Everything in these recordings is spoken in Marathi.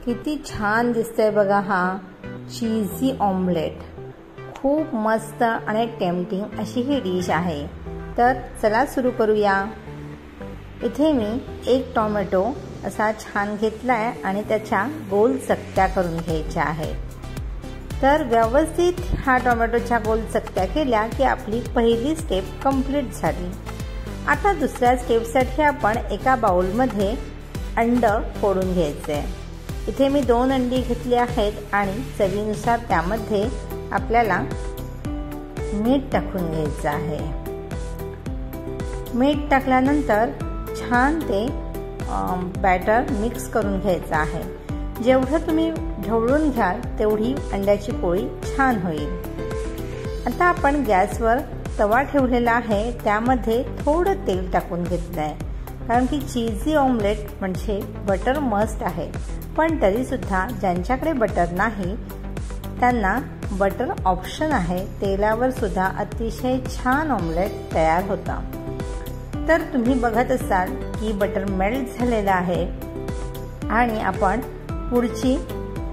किती छान दिसतंय बघा हा चीजी ऑमलेट। खूप मस्त आणि टेम्पटिंग अशी ही डिश आहे। तर चला सुरू करूया। इथे मी एक टोमॅटो असा छान घेतलाय आणि त्याच्या गोल चकत्या करून घ्यायच्या आहेत। तर व्यवस्थित हा टोमॅटोच्या गोल चकत्या केल्या की आपली पहिली स्टेप कंप्लीट झाली। आता दुसऱ्या स्टेपसाठी आपण एका बाउलमध्ये अंड फोडून घ्यायचे। इथे मी 2 अंडी घेतली आहेत आणि चवीनुसार त्यामध्ये आपल्याला मीठ टाकून घ्यायचं आहे। मीठ टाकल्यानंतर छान ते बॅटर मिक्स करून घ्यायचं आहे। जेवढं तुम्ही ढवळून घ्याल तेवढी अंड्याची पोळी छान होईल। आता आपण गॅसवर तवा ठेवलेला आहे, त्यामध्ये थोडं तेल टाकून घेतलं आहे, कारण की चीजी ऑमलेट म्हणजे बटर मस्ट आहे। पण तरी सुद्धा ज्यांच्याकडे बटर नाही त्यांना बटर ऑप्शन आहे। तेलावर सुद्धा अतिशय छान ऑमलेट तयार होता। तर तुम्ही बघत असाल की बटर मेल्ट झालेलं आहे आणि आपण पुढची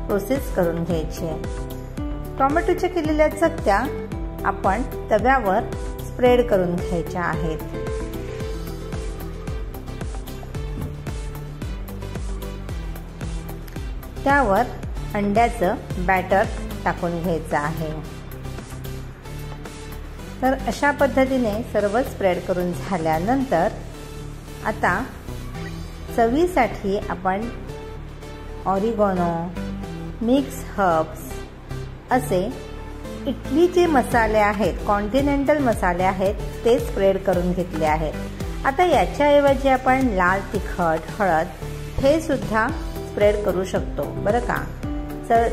प्रोसेस करून घ्यायची आहे। टोमॅटोच्या केलेल्या चकत्या आपण तव्यावर स्प्रेड करून घ्यायच्या आहेत। त्यावर अंड्याचं बॅटर टाकून घ्यायचं आहे। तर अशा पद्धतीने सर्व स्प्रेड करून झाल्यानंतर आता चवीसाठी आपण ऑरिगॅनो, मिक्स हर्ब्स असे इटलीचे मसाले आहेत, कॉन्टिनेंटल मसाले आहेत, ते स्प्रेड करून घेतले आहेत। आता याच्याऐवजी आपण लाल तिखट, हळद हे सुद्धा स्प्रेड करू शकतो बरं का। तर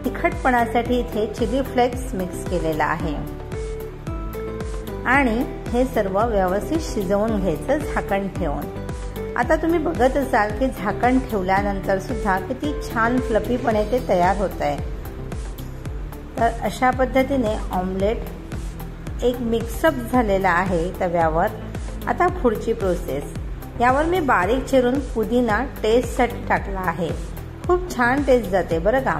तिखटपणासाठी इथे चिली फ्लेक्स मिक्स केलेला आहे आणि हे सर्व व्यवस्थित शिजवून घ्यायचं झाकण ठेवून। आता तुम्ही बघत असाल की झाकण ठेवल्यानंतर सुद्धा किती छान फ्लफीपणे ते तयार होत आहे। तर अशा पद्धतीने ऑमलेट एक मिक्सअप झालेला आहे तव्यावर। आता पुढची प्रोसेस, यावर मी बारीक चिरून पुदिना टेस्टसाठी टाकला आहे। खूप छान टेस्ट जाते बरं का।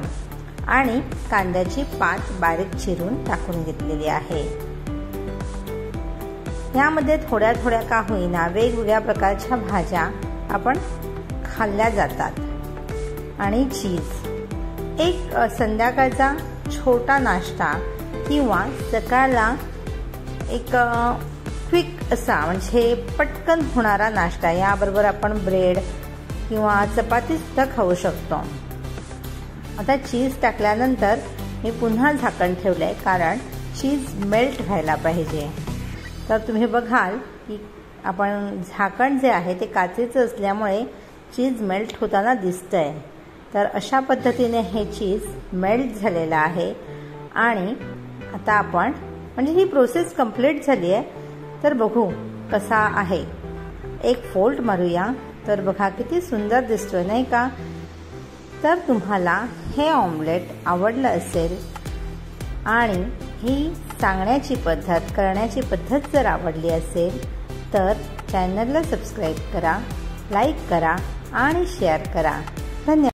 आणि कांद्याची पात बारीक चिरून टाकून घेतलेली आहे। यामध्ये थोड्या थोड्या का होईना वेगवेगळ्या प्रकारच्या भाज्या आपण खाल्ल्या जातात। आणि चीज एक संध्याकाळचा छोटा नाश्ता किंवा सकाळला एक क्विक असा म्हणजे पटकन होणारा नाश्ता, याबरोबर आपण ब्रेड किंवा चपाती सुद्धा खाऊ शकतो। आता चीज टाकल्यानंतर मी पुन्हा झाकण ठेवलंय, कारण चीज मेल्ट व्हायला पाहिजे। तर तुम्ही बघाल की आपण झाकण जे आहे ते काचेचं असल्यामुळे चीज मेल्ट होताना दिसतंय। तर अशा पद्धतीने हे चीज मेल्ट झालेलं आहे आणि आता आपण म्हणजे ही प्रोसेस कंप्लीट झाली आहे। तर बघू कसा आहे, एक फोल्ड मारूया। तर बघा किती सुंदर दिसतोय नाही का। तर तुम्हाला हे ऑमलेट आवडलं असेल आणि ही सांगण्याची पद्धत, करण्याची पद्धत जर आवडली असेल तर चॅनलला सबस्क्राईब करा, लाईक करा आणि शेअर करा। धन्यवाद।